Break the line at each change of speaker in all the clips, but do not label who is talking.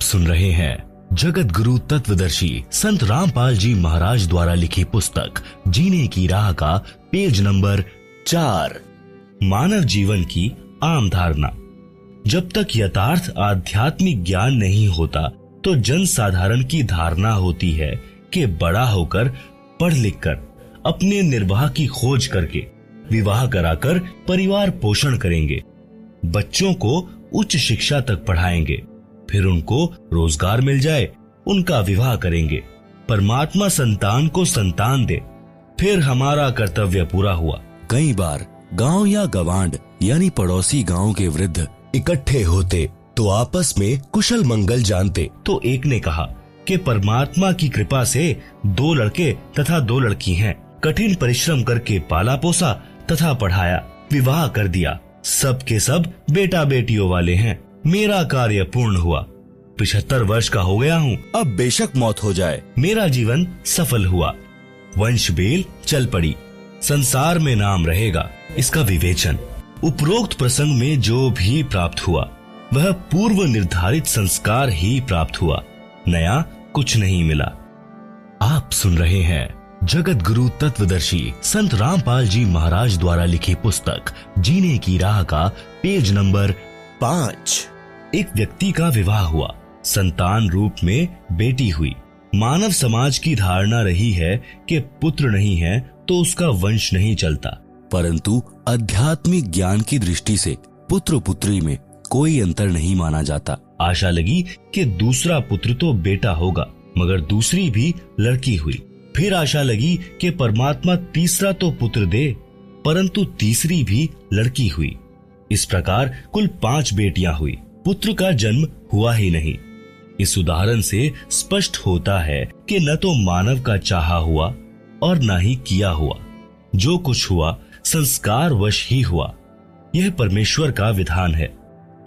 सुन रहे हैं जगत गुरु तत्वदर्शी संत रामपाल जी महाराज द्वारा लिखी पुस्तक जीने की राह का पेज नंबर 4। मानव जीवन की आम धारणा। जब तक यथार्थ आध्यात्मिक ज्ञान नहीं होता तो जन साधारण की धारणा होती है कि बड़ा होकर पढ़ लिख कर अपने निर्वाह की खोज करके विवाह कराकर परिवार पोषण करेंगे, बच्चों को उच्च शिक्षा तक पढ़ाएंगे, फिर उनको रोजगार मिल जाए उनका विवाह करेंगे, परमात्मा संतान को संतान दे, फिर हमारा कर्तव्य पूरा हुआ।
कई बार गांव या गवांड यानी पड़ोसी गांव के वृद्ध
इकट्ठे होते तो आपस में कुशल मंगल जानते। तो एक ने कहा कि परमात्मा की कृपा से 2 लड़के तथा 2 लड़की हैं, कठिन परिश्रम करके पाला पोसा तथा पढ़ाया, विवाह कर दिया, सब के सब बेटा बेटियों वाले हैं, मेरा कार्य पूर्ण हुआ, 75 वर्ष का हो गया हूँ,
अब बेशक मौत हो जाए,
मेरा जीवन सफल हुआ, वंश बेल चल पड़ी, संसार में नाम रहेगा। इसका विवेचन उपरोक्त प्रसंग में जो भी प्राप्त हुआ वह पूर्व निर्धारित संस्कार ही प्राप्त हुआ, नया कुछ नहीं मिला। आप सुन रहे हैं जगत गुरु तत्वदर्शी संत रामपाल जी महाराज द्वारा लिखी पुस्तक जीने की राह का पेज नंबर 5। एक व्यक्ति का विवाह हुआ, संतान रूप में बेटी हुई। मानव समाज की धारणा रही है कि पुत्र नहीं है तो उसका वंश नहीं चलता,
परंतु आध्यात्मिक ज्ञान की दृष्टि से पुत्र पुत्री में कोई अंतर नहीं माना जाता।
आशा लगी कि दूसरा पुत्र तो बेटा होगा, मगर दूसरी भी लड़की हुई। फिर आशा लगी कि परमात्मा तीसरा तो पुत्र दे, परंतु तीसरी भी लड़की हुई। इस प्रकार कुल 5 बेटियां हुई, पुत्र का जन्म हुआ ही नहीं। इस उदाहरण से स्पष्ट होता है कि न तो मानव का चाहा हुआ और न ही किया हुआ, जो कुछ हुआ संस्कार वश ही हुआ। यह परमेश्वर का विधान है।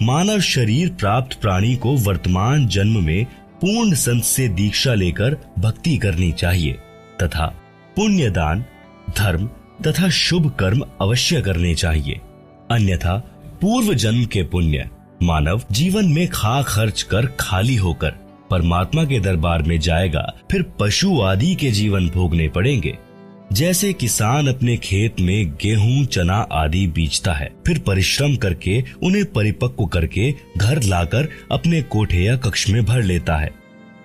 मानव शरीर प्राप्त प्राणी को वर्तमान जन्म में पूर्ण संत से दीक्षा लेकर भक्ति करनी चाहिए तथा पुण्य दान, धर्म तथा शुभ कर्म अवश्य करने चाहिए, अन्यथा पूर्व जन्म के पुण्य मानव जीवन में खा खर्च कर खाली होकर परमात्मा के दरबार में जाएगा, फिर पशु आदि के जीवन भोगने पड़ेंगे। जैसे किसान अपने खेत में गेहूं, चना आदि बीजता है, फिर परिश्रम करके उन्हें परिपक्व करके घर लाकर अपने कोठे या कक्ष में भर लेता है।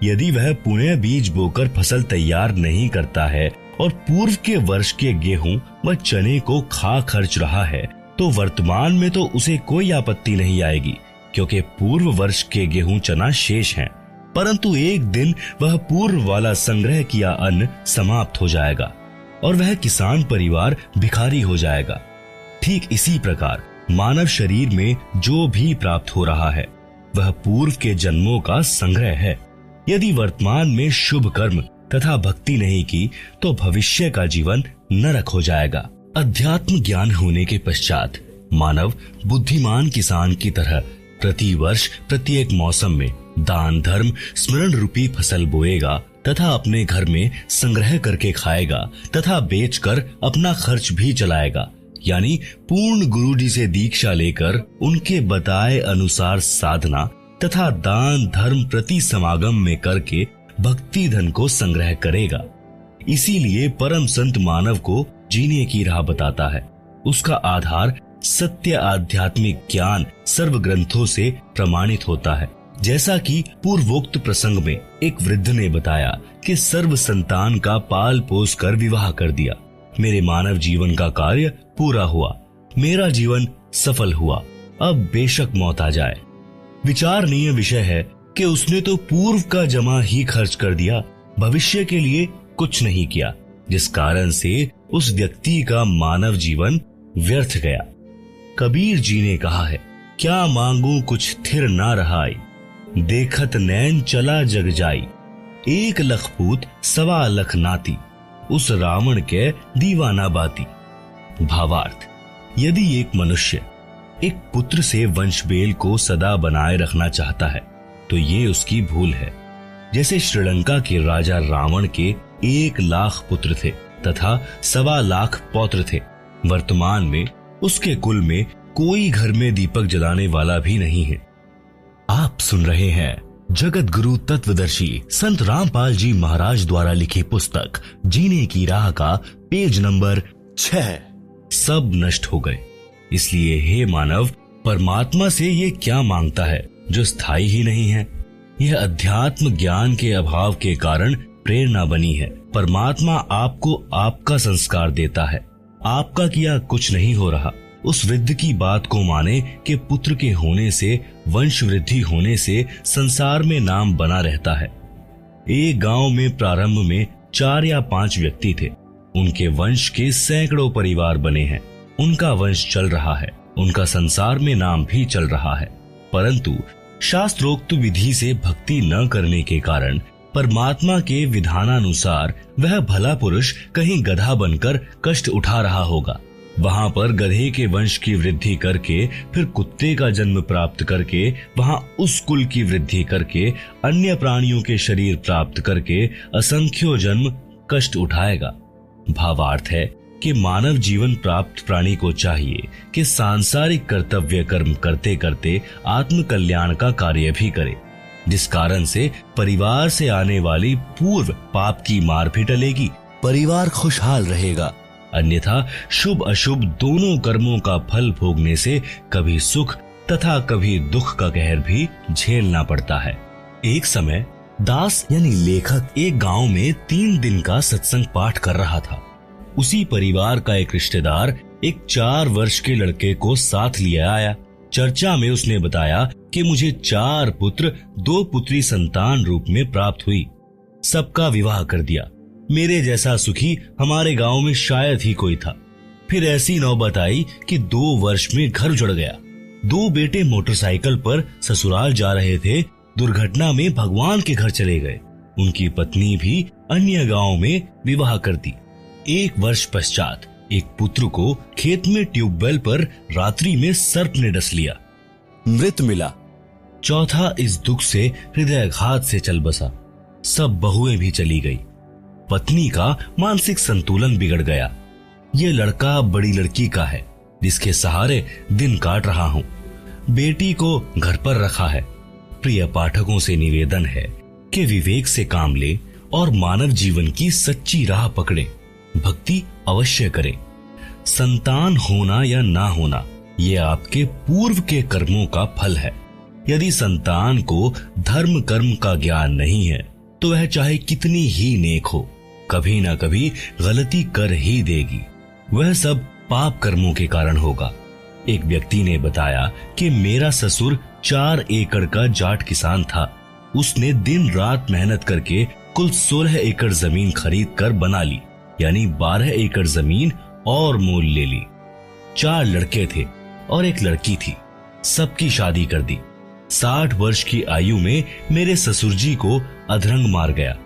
यदि वह पुनः बीज बोकर फसल तैयार नहीं करता है और पूर्व के वर्ष के गेहूं व चने को खा खर्च रहा है, तो वर्तमान में तो उसे कोई आपत्ति नहीं आएगी, क्योंकि पूर्व वर्ष के गेहूं चना शेष हैं, परंतु एक दिन वह पूर्व वाला संग्रह किया अन्न समाप्त हो जाएगा और वह किसान परिवार भिखारी हो जाएगा। ठीक इसी प्रकार मानव शरीर में जो भी प्राप्त हो रहा है वह पूर्व के जन्मों का संग्रह है। यदि वर्तमान में शुभ कर्म तथा भक्ति नहीं की तो भविष्य का जीवन नरक हो जाएगा। अध्यात्म ज्ञान होने के पश्चात मानव बुद्धिमान किसान की तरह प्रति वर्ष प्रत्येक मौसम में दान धर्म स्मरण रूपी फसल बोएगा तथा अपने घर में संग्रह करके खाएगा तथा बेचकर अपना खर्च भी चलाएगा, यानी पूर्ण गुरु जी से दीक्षा लेकर उनके बताए अनुसार साधना तथा दान धर्म प्रति समागम में करके भक्ति धन को संग्रह करेगा। इसीलिए परम संत मानव को जीने की राह बताता है। उसका आधार सत्य आध्यात्मिक ज्ञान सर्व ग्रंथों से प्रमाणित होता है। जैसा कि पूर्वोक्त प्रसंग में एक वृद्ध ने बताया कि सर्व संतान का पाल पोस कर विवाह कर दिया, मेरे मानव जीवन का कार्य पूरा हुआ, मेरा जीवन सफल हुआ, अब बेशक मौत आ जाए। विचारणीय विषय है कि उसने तो पूर्व का जमा ही खर्च कर दिया, भविष्य के लिए कुछ नहीं किया, जिस कारण से उस व्यक्ति का मानव जीवन व्यर्थ गया। कबीर जी ने कहा है, क्या मांगू कुछ थिर ना रहाई, देखत नैन चला जग जाई, 1 लख पूत 1.25 लाख नाती, उस रावण के दीवाना बाती। भावार्थ, यदि एक मनुष्य एक पुत्र से वंशबेल को सदा बनाए रखना चाहता है तो ये उसकी भूल है। जैसे श्रीलंका के राजा रावण के 1 लाख पुत्र थे तथा 1.25 लाख पौत्र थे, वर्तमान में उसके कुल में कोई घर में दीपक जलाने वाला भी नहीं है। आप सुन रहे हैं जगत गुरु तत्वदर्शी संत रामपाल जी महाराज द्वारा लिखी पुस्तक जीने की राह का पेज नंबर 6। सब नष्ट हो गए। इसलिए हे मानव, परमात्मा से ये क्या मांगता है जो स्थायी ही नहीं है? यह अध्यात्म ज्ञान के अभाव के कारण प्रेरणा बनी है। परमात्मा आपको आपका संस्कार देता है। आपका किया कुछ नहीं हो रहा। उस वृद्ध की बात को माने कि पुत्र के होने से, वंश वृद्धि होने से संसार में नाम बना रहता है। एक गांव में प्रारंभ में 4 या 5 व्यक्ति थे। उनके वंश के सैकड़ों परिवार बने हैं। उनका वंश चल रहा है, उनका संसार में नाम भी चल रहा है। परंतु शास्त्रोक्त विधि से भक्ति न करने के कारण परमात्मा के विधानानुसार वह भला पुरुष कहीं गधा बनकर कष्ट उठा रहा होगा। वहां पर गधे के वंश की वृद्धि करके, फिर कुत्ते का जन्म प्राप्त करके, वहां उस कुल की वृद्धि करके, अन्य प्राणियों के शरीर प्राप्त करके असंख्यों जन्म कष्ट उठाएगा। भावार्थ है कि मानव जीवन प्राप्त प्राणी को चाहिए कि सांसारिक कर्तव्य कर्म करते करते आत्म कल्याण का कार्य भी करे, जिस कारण से परिवार से आने वाली पूर्व पाप की मार भी टलेगी, परिवार खुशहाल रहेगा। अन्यथा शुभ अशुभ दोनों कर्मों का फल भोगने से कभी सुख तथा कभी दुख का कहर भी झेलना पड़ता है। एक समय दास यानी लेखक एक गांव में 3 दिन का सत्संग पाठ कर रहा था। उसी परिवार का एक रिश्तेदार एक 4 वर्ष के लड़के को साथ लिए आया। चर्चा में उसने बताया कि मुझे 4 पुत्र 2 पुत्री संतान रूप में प्राप्त हुई। सबका विवाह कर दिया। मेरे जैसा सुखी हमारे गांव में शायद ही कोई था। फिर ऐसी नौबत आई कि 2 वर्ष में घर उजड़ गया। 2 बेटे मोटरसाइकिल पर ससुराल जा रहे थे। दुर्घटना में भगवान के घर चले गए। उनकी पत्नी भी अन्य गांव में विवाह कर दी। 1 वर्ष पश्चात एक पुत्र को खेत में ट्यूबवेल पर रात्रि में सर्प ने डस लिया, मृत मिला। चौथा इस दुख से हृदयघात से चल बसा। सब बहुएं भी चली गई। पत्नी का मानसिक संतुलन बिगड़ गया। ये लड़का बड़ी लड़की का है जिसके सहारे दिन काट रहा हूँ। बेटी को घर पर रखा है। प्रिय पाठकों से निवेदन है कि विवेक से काम ले और मानव जीवन की सच्ची राह पकड़े। भक्ति अवश्य करें। संतान होना या ना होना ये आपके पूर्व के कर्मों का फल है। यदि संतान को धर्म कर्म का ज्ञान नहीं है तो वह चाहे कितनी ही नेक हो, कभी ना कभी गलती कर ही देगी। वह सब पाप कर्मों के कारण होगा। एक व्यक्ति ने बताया कि मेरा ससुर 4 एकड़ का जाट किसान था। उसने दिन रात मेहनत करके कुल 16 एकड़ जमीन खरीद कर बना ली, यानी 12 एकड़ जमीन और मोल ले ली। 4 लड़के थे और एक लड़की थी। सबकी शादी कर दी। 60 वर्ष की आयु में मेरे ससुर जी को अधरंग मार गया।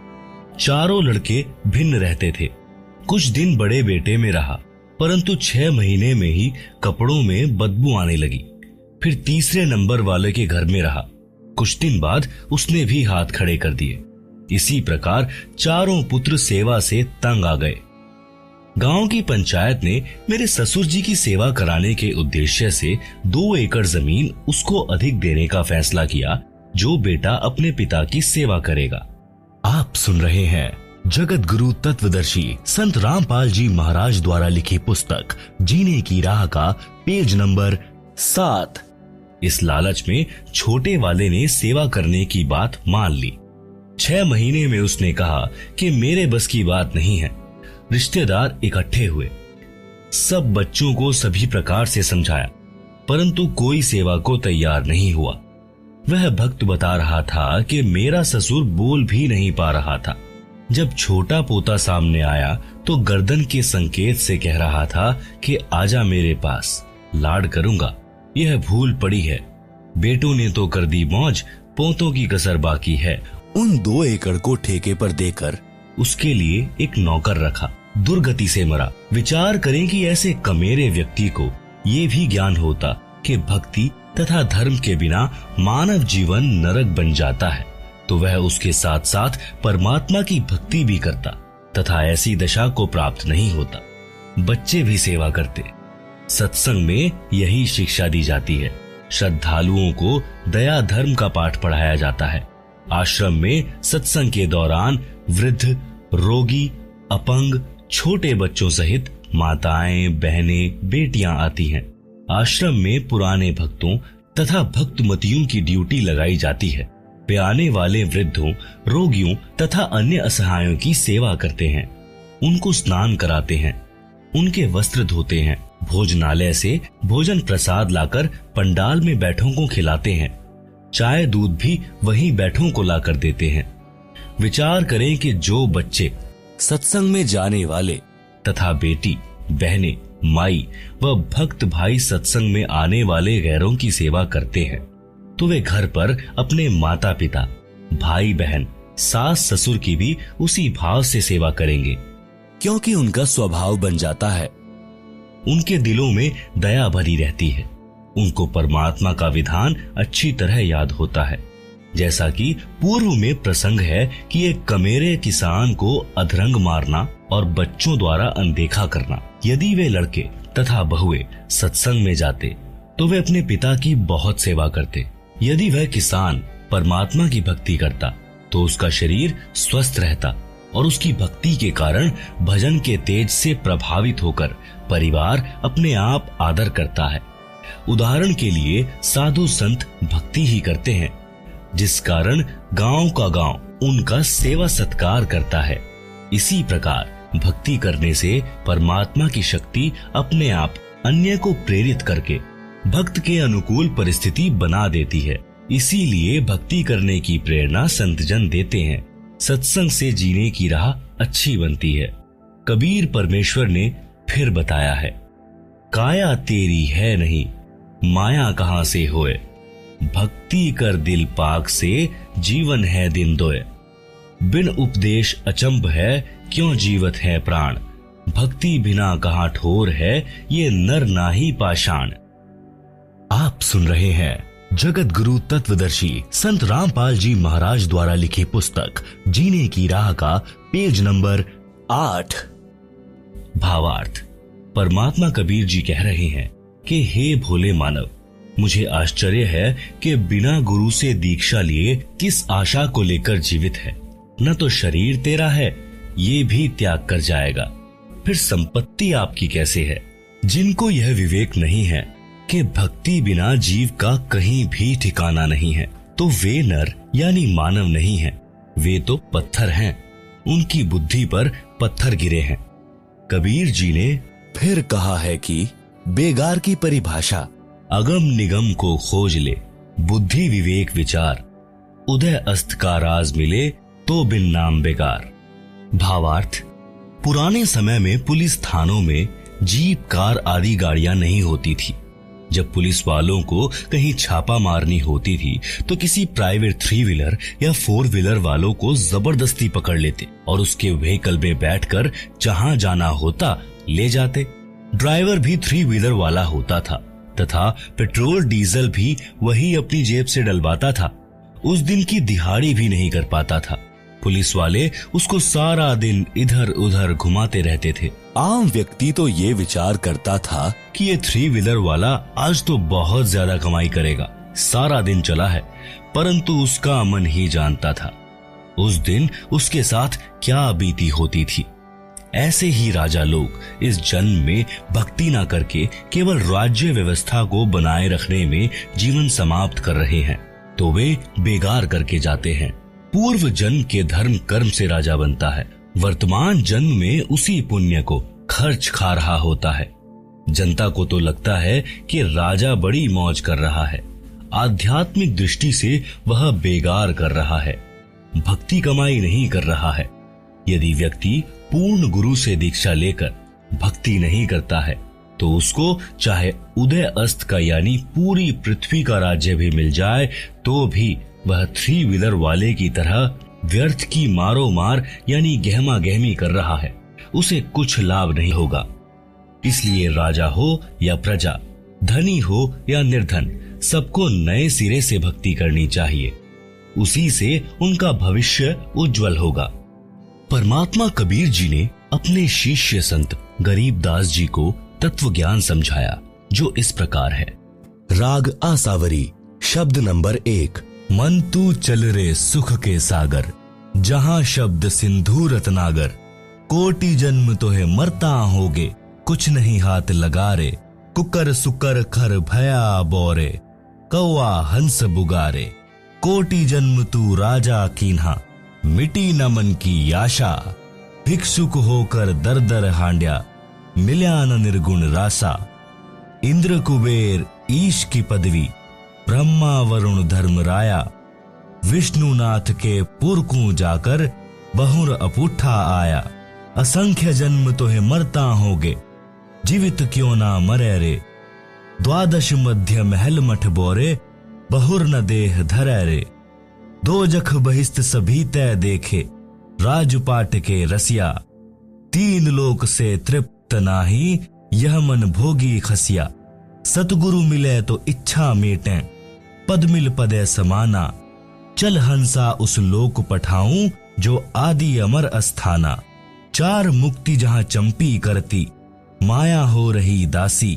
चारों लड़के भिन्न रहते थे। कुछ दिन बड़े बेटे में रहा, परंतु 6 महीने में ही कपड़ों में बदबू आने लगी। फिर तीसरे नंबर वाले के घर में रहा। कुछ दिन बाद उसने भी हाथ खड़े कर दिए। इसी प्रकार चारों पुत्र सेवा से तंग आ गए। गांव की पंचायत ने मेरे ससुर जी की सेवा कराने के उद्देश्य से 2 एकड़ जमीन उसको अधिक देने का फैसला किया, जो बेटा अपने पिता की सेवा करेगा। आप सुन रहे हैं जगत गुरु तत्वदर्शी संत रामपाल जी महाराज द्वारा लिखी पुस्तक जीने की राह का पेज नंबर 7। इस लालच में छोटे वाले ने सेवा करने की बात मान ली। 6 महीने में उसने कहा कि मेरे बस की बात नहीं है। रिश्तेदार इकट्ठे हुए। सब बच्चों को सभी प्रकार से समझाया, परंतु कोई सेवा को तैयार नहीं हुआ। वह भक्त बता रहा था कि मेरा ससुर बोल भी नहीं पा रहा था। जब छोटा पोता सामने आया तो गर्दन के संकेत से कह रहा था कि आजा मेरे पास, लाड करूंगा। यह भूल पड़ी है। बेटों ने तो कर दी मौज, पोतों की कसर बाकी है।
उन 2 एकड़ को ठेके पर देकर
उसके लिए एक नौकर रखा। दुर्गति से मरा। विचार करें कि ऐसे कमेरे व्यक्ति को ये भी ज्ञान होता कि भक्ति तथा धर्म के बिना मानव जीवन नरक बन जाता है, तो वह उसके साथ साथ परमात्मा की भक्ति भी करता तथा ऐसी दशा को प्राप्त नहीं होता। बच्चे भी सेवा करते। सत्संग में यही शिक्षा दी जाती है। श्रद्धालुओं को दया धर्म का पाठ पढ़ाया जाता है। आश्रम में सत्संग के दौरान वृद्ध, रोगी, अपंग, छोटे बच्चों सहित माताएं, बहनें, बेटियां आती हैं। आश्रम में पुराने भक्तों तथा भक्तमतियों की ड्यूटी लगाई जाती है। वे आने वाले वृद्धों, रोगियों तथा अन्य असहायों की सेवा करते हैं। उनको स्नान कराते हैं, उनके वस्त्र धोते हैं, भोजनालय से भोजन प्रसाद लाकर पंडाल में बैठों को खिलाते हैं। चाय दूध भी वहीं बैठों को लाकर देते हैं। विचार करें कि जो बच्चे
सत्संग में जाने वाले
तथा बेटी, बहनें, माई व भक्त भाई सत्संग में आने वाले गैरों की सेवा करते हैं, तो वे घर पर अपने माता पिता, भाई बहन, सास ससुर की भी उसी भाव से सेवा करेंगे,
क्योंकि उनका स्वभाव बन जाता है।
उनके दिलों में दया भरी रहती है। उनको परमात्मा का विधान अच्छी तरह याद होता है। जैसा कि पूर्व में प्रसंग है कि एक कमेरे किसान को अधरंग मारना और बच्चों द्वारा अनदेखा करना। यदि वे लड़के तथा बहुएं सत्संग में जाते तो वे अपने पिता की बहुत सेवा करते। यदि वह किसान परमात्मा की भक्ति करता तो उसका शरीर स्वस्थ रहता और उसकी भक्ति के कारण भजन के तेज से प्रभावित होकर परिवार अपने आप आदर करता है। उदाहरण के लिए साधु संत भक्ति ही करते हैं, जिस कारण गांव का गांव उनका सेवा सत्कार करता है। इसी प्रकार भक्ति करने से परमात्मा की शक्ति अपने आप अन्य को प्रेरित करके भक्त के अनुकूल परिस्थिति बना देती है। इसीलिए भक्ति करने की प्रेरणा संतजन देते हैं। सत्संग से जीने की राह अच्छी बनती है। कबीर परमेश्वर ने फिर बताया है, काया तेरी है नहीं, माया कहां से होए, भक्ति कर दिल पाक से, जीवन है दिन दोए। बिन उपदेश अचंभ है, क्यों जीवत है प्राण, भक्ति बिना कहां ठोर है, ये नर नाही पाषाण। आप सुन रहे हैं जगत गुरु तत्वदर्शी संत रामपाल जी महाराज द्वारा लिखी पुस्तक जीने की राह का पेज नंबर 8। भावार्थ। परमात्मा कबीर जी कह रहे हैं कि हे भोले मानव, मुझे आश्चर्य है कि बिना गुरु से दीक्षा लिए किस आशा को लेकर जीवित है। न तो शरीर तेरा है, ये भी त्याग कर जाएगा, फिर संपत्ति आपकी कैसे है। जिनको यह विवेक नहीं है कि भक्ति बिना जीव का कहीं भी ठिकाना नहीं है, तो वे नर यानी मानव नहीं हैं, वे तो पत्थर हैं। उनकी बुद्धि पर पत्थर गिरे हैं। कबीर जी ने
फिर कहा है कि बेगार की परिभाषा
अगम निगम को खोज ले, बुद्धि विवेक विचार, उदय अस्त का राज मिले तो बिन नाम बेकार। भावार्थ। पुराने समय में पुलिस थानों में जीप, कार आदि गाड़ियां नहीं होती थी। जब पुलिस वालों को कहीं छापा मारनी होती थी तो किसी प्राइवेट 3 व्हीलर या 4 व्हीलर वालों को जबरदस्ती पकड़ लेते और उसके व्हीकल में बैठकर जहां जाना होता ले जाते। ड्राइवर भी 3 व्हीलर वाला होता था तथा पेट्रोल डीजल भी वही अपनी जेब से डलवाता था। उस दिन की दिहाड़ी भी नहीं कर पाता था। पुलिस वाले उसको सारा दिन इधर उधर घुमाते रहते थे।
आम व्यक्ति तो ये विचार करता था
कि ये 3 व्हीलर वाला आज तो बहुत ज्यादा कमाई करेगा, सारा दिन चला है, परंतु उसका मन ही जानता था उस दिन उसके साथ क्या बीती होती थी। ऐसे ही राजा लोग इस जन्म में भक्ति ना करके केवल राज्य व्यवस्था को बनाए रखने में जीवन समाप्त कर रहे हैं, तो वे बेगार करके जाते हैं। पूर्व जन्म के धर्म कर्म से राजा बनता है, वर्तमान जन्म में उसी पुण्य को खर्च खा रहा होता है। जनता को तो लगता है कि राजा बड़ी मौज कर रहा है, आध्यात्मिक दृष्टि से वह बेगार कर रहा है, भक्ति कमाई नहीं कर रहा है। यदि व्यक्ति पूर्ण गुरु से दीक्षा लेकर भक्ति नहीं करता है तो उसको चाहे उदय अस्त का यानी पूरी पृथ्वी का राज्य भी मिल जाए तो भी वह 3 व्हीलर वाले की तरह व्यर्थ की मारो मार यानी गहमा गहमी कर रहा है, उसे कुछ लाभ नहीं होगा। इसलिए राजा हो या प्रजा, धनी हो या निर्धन, सबको नए सिरे से भक्ति करनी चाहिए, उसी से उनका भविष्य उज्जवल होगा। परमात्मा कबीर जी ने अपने शिष्य संत गरीबदास जी को तत्व ज्ञान समझाया, जो इस प्रकार है।
राग आसावरी, शब्द नंबर 1, मन तू चल रे सुख के सागर, जहां शब्द सिंधु रत्नागर। कोटि जन्म तो है मरता होगे, कुछ नहीं हाथ लगा रे। कुकर सुकर खर भया बोरे, कौआ हंस बुगारे। कोटि जन्म तू राजा कीन्हा, मिटी न मन की आशा। भिक्षुक होकर दर दर हांड्या, मिल्या न निर्गुण रासा। इंद्र कुबेर ईश की पदवी, ब्रह्मा वरुण धर्मराया। विष्णुनाथ के पुरकू जाकर, बहुर अपूठा आया। असंख्य जन्म तो है मरता होगे, जीवित क्यों ना मरे रे। द्वादश मध्य महल मठ बोरे, बहुर न देह धरे रे। दो जख बहिस्त सभी तय देखे, राजपाट के रसिया। तीन लोक से तृप्त नाही, यह मन भोगी खसिया। सतगुरु मिले तो इच्छा मेटे, पद मिल पदे समाना। चल हंसा उस लोक पठाऊं, जो आदि अमर अस्थाना। चार मुक्ति जहां चंपी करती, माया हो रही दासी।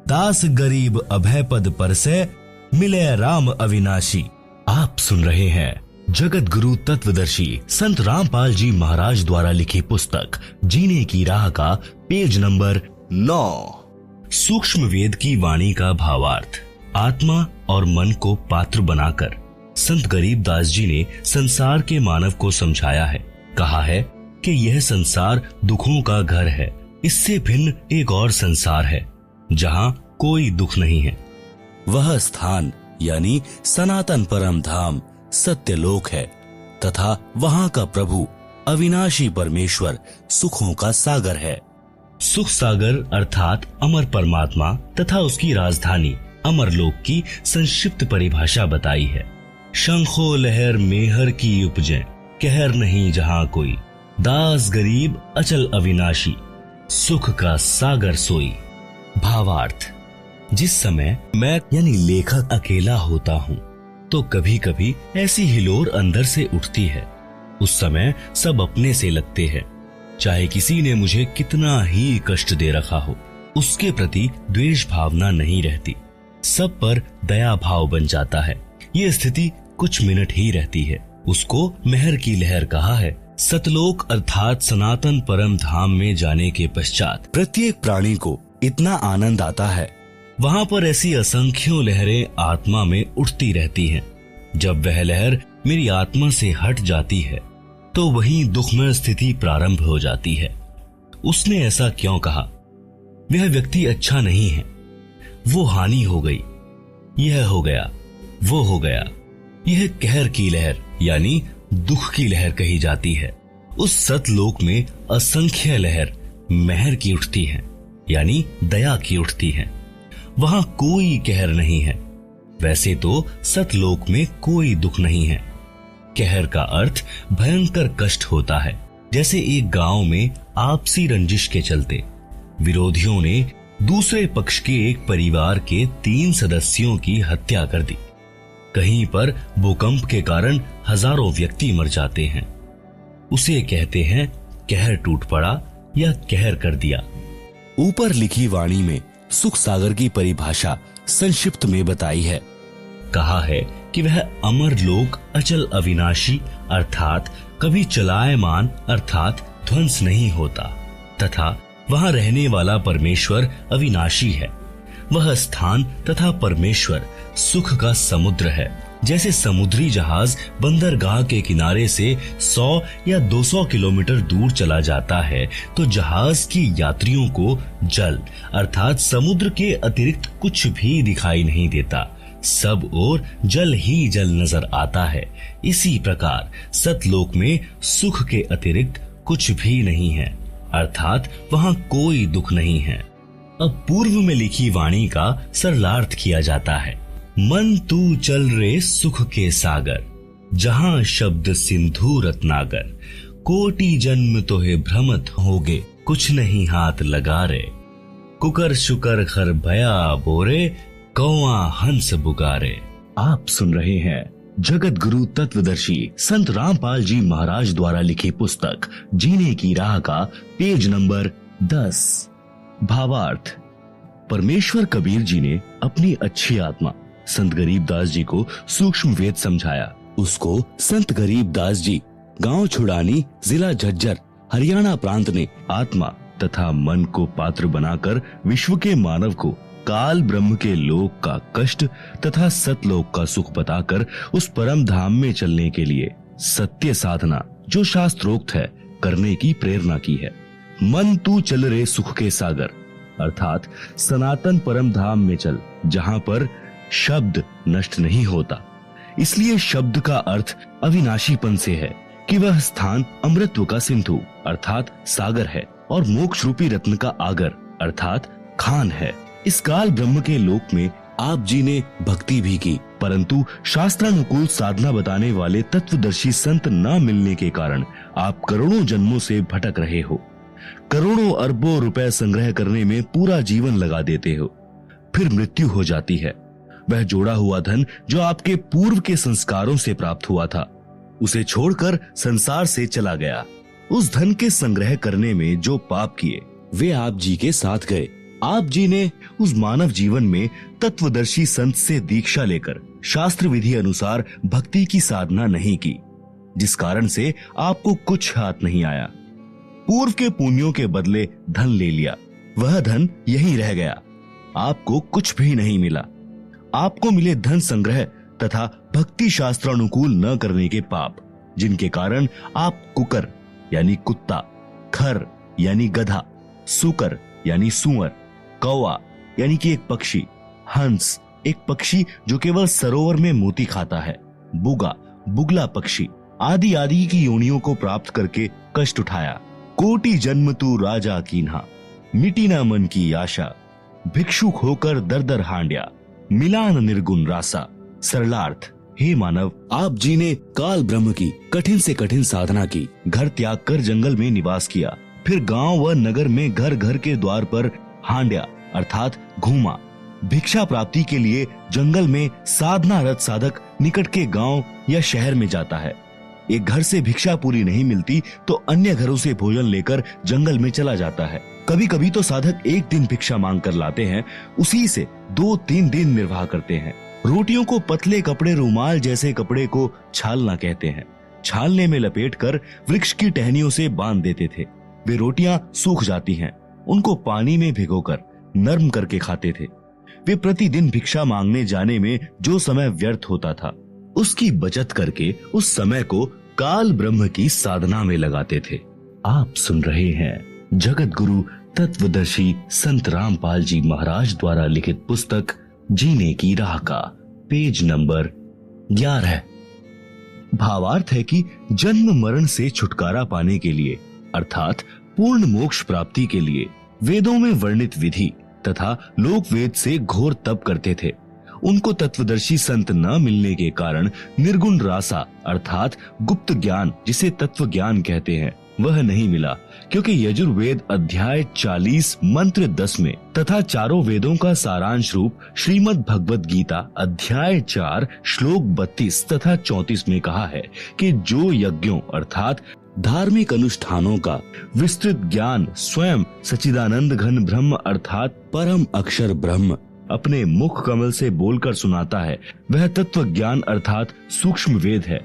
दास गरीब अभय पद पर से, मिले राम अविनाशी।
आप सुन रहे हैं जगत गुरु तत्वदर्शी संत रामपाल जी महाराज द्वारा लिखी पुस्तक जीने की राह का पेज नंबर 9। सूक्ष्म वेद की वाणी का भावार्थ। आत्मा और मन को पात्र बनाकर संत गरीबदास जी ने संसार के मानव को समझाया है। कहा है कि यह संसार दुखों का घर है। इससे भिन्न एक और संसार है, जहां कोई दुख नहीं है।
वह स्थान यानी सनातन परम धाम सत्यलोक है, तथा वहां का प्रभु अविनाशी परमेश्वर सुखों का सागर है।
सुख सागर अर्थात अमर परमात्मा तथा उसकी राजधानी अमरलोक की संक्षिप्त परिभाषा बताई है। शंखो लहर मेहर की उपजे, कहर नहीं जहां कोई। दास गरीब अचल अविनाशी, सुख का सागर सोई। भावार्थ। जिस समय मैं यानी लेखक अकेला होता हूँ, तो कभी कभी ऐसी हिलोर अंदर से उठती है। उस समय सब अपने से लगते हैं। चाहे किसी ने मुझे कितना ही कष्ट दे रखा हो, उसके प्रति द्वेष भावना नहीं रहती। सब पर दया भाव बन जाता है। ये स्थिति कुछ मिनट ही रहती है। उसको मेहर की लहर कहा है। सतलोक अर्थात सनातन परम धाम में जाने के पश्चात
प्रत्येक प्राणी को इतना आनंद आता है।
वहां पर ऐसी असंख्यों लहरें आत्मा में उठती रहती हैं। जब वह लहर मेरी आत्मा से हट जाती है, तो वहीं दुखमय स्थिति प्रारंभ हो जाती है। उसने ऐसा क्यों कहा? वह व्यक्ति अच्छा नहीं है, वो हानि हो गई, यह हो गया, वो हो गया। यह कहर की लहर यानी दुख की लहर कही जाती है। उस सतलोक में असंख्य लहर मेहर की उठती हैं, यानी दया की उठती हैं। वहां कोई कहर नहीं है। वैसे तो सतलोक में कोई दुख नहीं है। कहर का अर्थ भयंकर कष्ट होता है। जैसे एक गांव में आपसी रंजिश के चलते विरोधियों ने दूसरे पक्ष के एक परिवार के 3 सदस्यों की हत्या कर दी। कहीं पर भूकंप के कारण हजारों व्यक्ति मर जाते हैं। उसे कहते हैं कहर टूट पड़ा या कहर कर दिया।
ऊपर लिखी वाणी में सुख सागर की परिभाषा संक्षिप्त में बताई है।
कहा है कि वह अमर लोक अचल अविनाशी अर्थात कभी चलायमान अर्थात ध्वंस नहीं होता, तथा वहां रहने वाला परमेश्वर अविनाशी है। वह स्थान तथा परमेश्वर सुख का समुद्र है। जैसे समुद्री जहाज बंदरगाह के किनारे से 100 या 200 किलोमीटर दूर चला जाता है, तो जहाज की यात्रियों को जल अर्थात समुद्र के अतिरिक्त कुछ भी दिखाई नहीं देता। सब ओर जल ही जल नजर आता है। इसी प्रकार सतलोक में सुख के अतिरिक्त कुछ भी नहीं है, अर्थात वहां कोई दुख नहीं है। अब पूर्व में लिखी वाणी का सरलार्थ किया जाता है। मन तू चल रे सुख के सागर, जहां शब्द सिंधु रत्नागर। कोटि जन्म तो है भ्रमत होगे, कुछ नहीं हाथ लगा रे। कुकर शुकर खर भया बोरे, कौआ हंस बुगारे। आप सुन रहे हैं जगत गुरु तत्वदर्शी संत रामपाल जी महाराज द्वारा लिखी पुस्तक जीने की राह का पेज नंबर 10। भावार्थ। परमेश्वर कबीर जी ने अपनी अच्छी आत्मा संत गरीबदास जी को सूक्ष्म वेद समझाया। उसको संत गरीबदास जी गांव छुड़ानी, जिला झज्जर, हरियाणा प्रांत ने आत्मा तथा मन को पात्र बनाकर विश्व के मानव को काल ब्रह्म के लोक का कष्ट तथा सतलोक का सुख बताकर उस परम धाम में चलने के लिए सत्य साधना जो शास्त्रोक्त है करने की प्रेरणा की है। मन तू चल रे सुख के सागर, अर्थात सनातन परम धाम में चल जहां पर शब्द नष्ट नहीं होता। इसलिए शब्द का अर्थ अविनाशीपन से है कि वह स्थान अमृतत्व का सिंधु अर्थात सागर है और मोक्ष रूपी रत्न का आगर अर्थात खान है। इस काल ब्रह्म के लोक में आप जी ने भक्ति भी की, परंतु शास्त्रानुकूल साधना बताने वाले तत्वदर्शी संत न मिलने के कारण आप करोड़ों जन्मों से भटक रहे हो। करोड़ों अरबों रुपए संग्रह करने में पूरा जीवन लगा देते हो, फिर मृत्यु हो जाती है। वह जोड़ा हुआ धन जो आपके पूर्व के संस्कारों से प्राप्त हुआ था, उसे छोड़कर संसार से चला गया। उस धन के संग्रह करने में जो पाप किए वे आप जी के साथ गए। आप जी ने उस मानव जीवन में तत्वदर्शी संत से दीक्षा लेकर शास्त्र विधि अनुसार भक्ति की साधना नहीं की, जिस कारण से आपको कुछ हाथ नहीं आया। पूर्व के पुण्यों के बदले धन ले लिया, वह धन यहीं रह गया, आपको कुछ भी नहीं मिला। आपको मिले धन संग्रह तथा भक्ति शास्त्रानुकूल न करने के पाप, जिनके कारण आप कुकर यानी कुत्ता, खर यानी गधा, सुकर यानी सुअर, कौवा यानी कि एक पक्षी, हंस एक पक्षी जो केवल सरोवर में मोती खाता है, बुगा बुगला पक्षी आदि आदि की योनियों को प्राप्त करके कष्ट उठाया। कोटि जन्म तू राजा कीन्हा, मिटी न मन की आशा, भिक्षुक होकर दर दर हांड्या, मिलान निर्गुण रासा। सरलार्थ, हे मानव, आप जी ने काल ब्रह्म की कठिन से कठिन साधना की, घर त्याग कर जंगल में निवास किया, फिर गांव व नगर में घर घर के द्वार पर हांड्या अर्थात घूमा। भिक्षा प्राप्ति के लिए जंगल में साधना रत साधक निकट के गांव या शहर में जाता है। एक घर से भिक्षा पूरी नहीं मिलती तो अन्य घरों से भोजन लेकर जंगल में चला जाता है। कभी कभी तो साधक एक दिन भिक्षा मांग कर लाते हैं, उसी से 2-3 दिन निर्वाह करते हैं। रोटियों को पतले कपड़े, रुमाल जैसे कपड़े को छालना कहते हैं। छालने में लपेटकर वृक्ष की टहनियों से बांध देते थे। वे रोटियां सूख जाती हैं, उनको पानी में भिगोकर नरम करके खाते थे। वे प्रतिदिन भिक्षा मांगने जाने में जो समय व्यर्थ होता था, उसकी बचत करके उस समय को काल ब्रह्म की साधना में लगाते थे। आप सुन रहे हैं जगत गुरु तत्वदर्शी संत रामपाल जी महाराज द्वारा लिखित पुस्तक जीने की राह का पेज नंबर 11। भावार्थ है कि जन्म मरण से छुटकारा पाने के लिए अर्थात पूर्ण मोक्ष प्राप्ति के लिए वेदों में वर्णित विधि तथा लोक वेद से घोर तप करते थे। उनको तत्वदर्शी संत न मिलने के कारण निर्गुण रासा अर्थात गुप्त ज्ञान, जिसे तत्व ज्ञान कहते हैं, वह नहीं मिला, क्योंकि यजुर्वेद अध्याय 40 मंत्र 10 में तथा चारों वेदों का सारांश रूप श्रीमद् भगवद गीता अध्याय 4 श्लोक 32 तथा 34 में कहा है कि जो यज्ञों अर्थात धार्मिक अनुष्ठानों का विस्तृत ज्ञान स्वयं सच्चिदानंद घन ब्रह्म अर्थात परम अक्षर ब्रह्म अपने मुख कमल से बोलकर सुनाता है, वह तत्व ज्ञान अर्थात सूक्ष्म वेद है।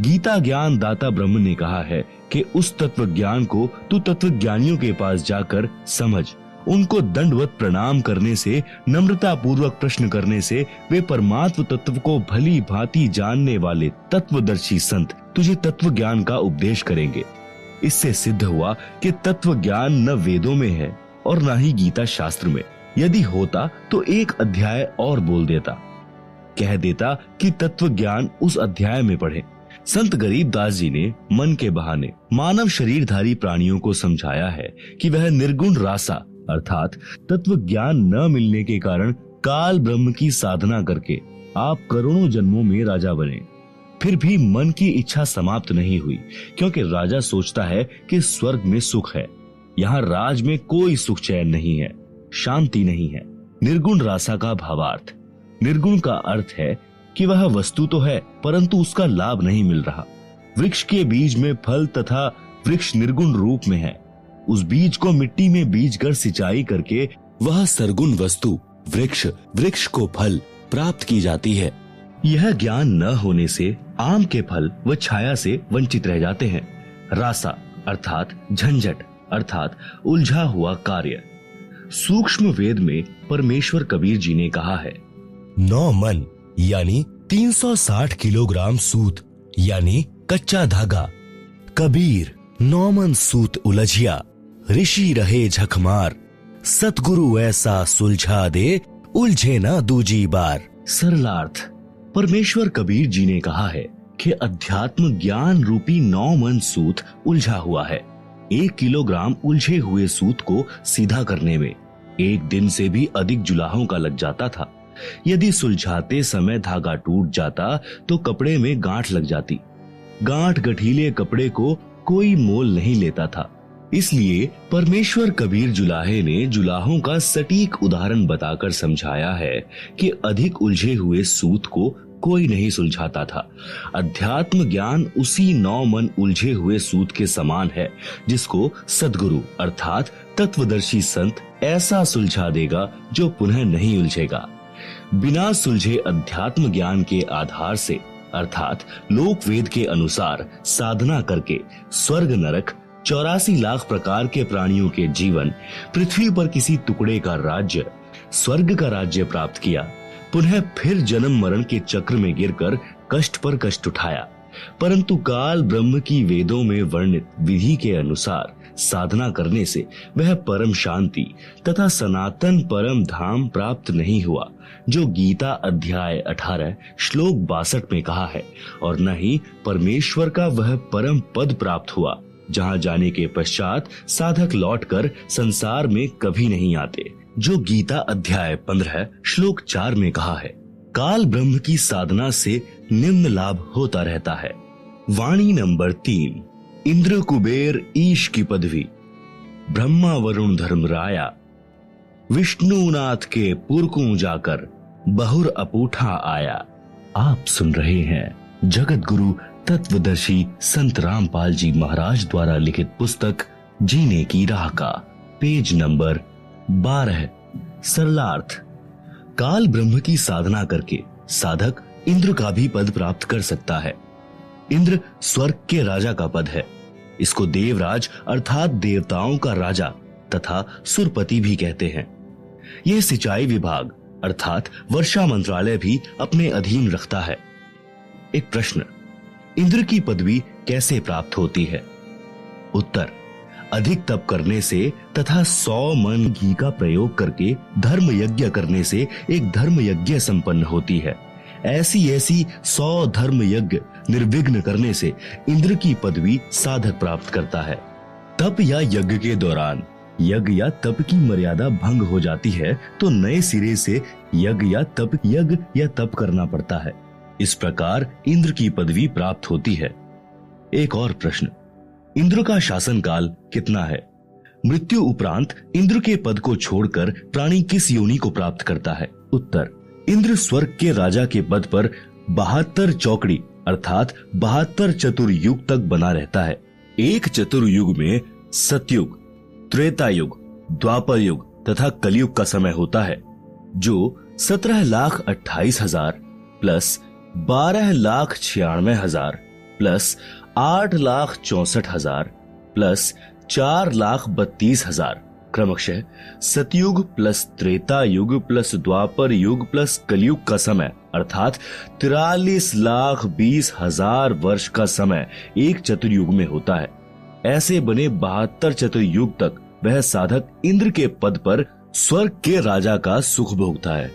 गीता ज्ञान दाता ब्रह्म ने कहा है कि उस तत्व ज्ञान को तू तत्वज्ञानियों के पास जाकर समझ। उनको दंडवत प्रणाम करने से, नम्रता पूर्वक प्रश्न करने से वे परमात्म तत्व को भली भांति जानने वाले तत्वदर्शी संत तुझे तत्व ज्ञान का उपदेश करेंगे। इससे सिद्ध हुआ कि तत्व ज्ञान न वेदों में है और न ही गीता शास्त्र में। यदि होता तो एक अध्याय और बोल देता, कह देता कि तत्व ज्ञान उस अध्याय में पढ़े। संत गरीबदास जी ने मन के बहाने मानव शरीरधारी प्राणियों को समझाया है कि वह निर्गुण रासा अर्थात तत्व ज्ञान न मिलने के कारण काल ब्रह्म की साधना करके आप करोड़ों जन्मों में राजा बने। फिर भी मन की इच्छा समाप्त नहीं हुई, क्योंकि राजा सोचता है कि स्वर्ग में सुख है, यहाँ राज में कोई सुख चैन नहीं है, शांति नहीं है। निर्गुण रासा का भावार्थ, निर्गुण का अर्थ है कि वह वस्तु तो है परंतु उसका लाभ नहीं मिल रहा। वृक्ष के बीज में फल तथा वृक्ष निर्गुण रूप में है। उस बीज को मिट्टी में बीज कर सिंचाई करके वह सरगुण वस्तु वृक्ष, वृक्ष को फल,
प्राप्त की जाती है।
यह ज्ञान न होने से आम के फल व छाया से वंचित रह जाते हैं। रासा अर्थात झंझट अर्थात उलझा हुआ कार्य। सूक्ष्म वेद में परमेश्वर कबीर जी ने कहा है,
9 मन यानी 360 किलोग्राम सूत यानी कच्चा धागा। कबीर 9 मन सूत उलझिया, ऋषि रहे झकमार, सतगुरु ऐसा सुलझा दे, उलझे ना दूजी बार।
सरलार्थ, परमेश्वर कबीर जी ने कहा है कि अध्यात्म ज्ञान रूपी 9 मन सूत उलझा हुआ है। 1 किलोग्राम उलझे हुए सूत को सीधा करने में 1 दिन से भी अधिक जुलाहों का लग जाता था। यदि सुलझाते समय धागा टूट जाता तो कपड़े में गांठ लग जाती। गांठ गठीले कपड़े को कोई मोल नहीं लेता था। इसलिए परमेश्वर कबीर जुलाहे ने जुलाहों का सटीक उदाहरण बताकर समझाया है कि अधिक उलझे हुए सूत को कोई नहीं सुलझाता था। अध्यात्म ज्ञान उसी 9 मन उलझे हुए सूत के समान है, जिसको सद्गुरु अर्थात तत्वदर्शी संत ऐसा सुलझा देगा जो पुनः नहीं उलझेगा। बिना सुलझे अध्यात्म ज्ञान के आधार से अर्थात लोक वेद के अनुसार साधना करके स्वर्ग नरक 84 लाख प्रकार के प्राणियों के जीवन, पृथ्वी पर किसी टुकड़े का राज्य, स्वर्ग का राज्य प्राप्त किया, पुनः फिर जन्म मरण के चक्र में गिरकर कष्ट पर कष्ट उठाया। परंतु काल ब्रह्म की वेदों में वर्णित विधि के अनुसार साधना करने से वह परम शांति तथा सनातन परम धाम प्राप्त नहीं हुआ, जो गीता अध्याय 18 श्लोक 62 में कहा है, और न ही परमेश्वर का वह परम पद प्राप्त हुआ, जहाँ जाने के पश्चात साधक लौटकर संसार में कभी नहीं आते, जो गीता अध्याय 15 श्लोक 4 में कहा है। काल ब्रह्म की साधना से निम्न लाभ होता रहता है। वाणी नंबर 3, इंद्र कुबेर ईश की पदवी, ब्रह्मा वरुण धर्मराया, विष्णुनाथ के पुरकू जाकर बहुर अपूठा आया। आप सुन रहे हैं जगत गुरु तत्वदर्शी संत रामपाल जी महाराज द्वारा लिखित पुस्तक जीने की राह का पेज नंबर 12। सरलार्थ, काल ब्रह्म की साधना करके साधक इंद्र का भी पद प्राप्त कर सकता है। इंद्र स्वर्ग के राजा का पद है। इसको देवराज अर्थात देवताओं का राजा तथा सुरपति भी कहते हैं। यह सिंचाई विभाग अर्थात वर्षा मंत्रालय भी अपने अधीन रखता है। एक प्रश्न, इंद्र की पदवी कैसे प्राप्त होती है? उत्तर, अधिक तप करने से तथा 100 मन घी का प्रयोग करके धर्म यज्ञ करने से एक धर्म यज्ञ संपन्न होती है। ऐसी 100 धर्म यज्ञ निर्विघ्न करने से इंद्र की पदवी साधक प्राप्त करता है। तप या यज्ञ के दौरान यज्ञ या तप की मर्यादा भंग हो जाती है तो नए सिरे से यज्ञ या तप करना पड़ता है। इस प्रकार इंद्र की पदवी प्राप्त होती है। एक और प्रश्न, इंद्र का शासन काल कितना है? मृत्यु उपरांत इंद्र के पद को छोड़कर प्राणी किस योनि को प्राप्त करता है? उत्तर, इंद्र स्वर्ग के राजा के पद पर 72 चौकड़ी अर्थात 72 चतुर्युग तक बना रहता है। एक चतुर्युग में सतयुग, त्रेता युग, द्वापर युग तथा कलयुग का समय होता है, जो 17,28,000 प्लस 12,96,000 प्लस 8,64,000 प्लस 4,32,000 क्रमशः सतयुग प्लस त्रेता युग प्लस द्वापर युग प्लस कलयुग का समय अर्थात 43,20,000 वर्ष का समय एक चतुर्युग में होता है। ऐसे बने 72 चतुर्युग तक वह साधक इंद्र के पद पर स्वर्ग के राजा का सुख भोगता है।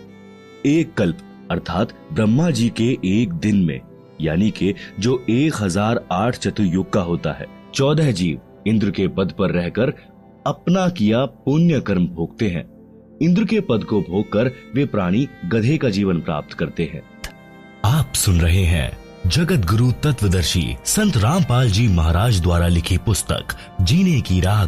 एक कल्प अर्थात ब्रह्मा जी के एक दिन में यानी कि जो 1008 चतुर्युग का होता है, 14 जीव इंद्र के पद पर रहकर अपना किया पुण्य कर्म भोगते हैं। इंद्र के पद को भोगकर वे प्राणी गधे का जीवन प्राप्त करते हैं।
आप सुन रहे हैं जगत गुरु तत्वदर्शी संत रामपाल जी महाराज द्वारा लिखी पुस्तक जीने की राह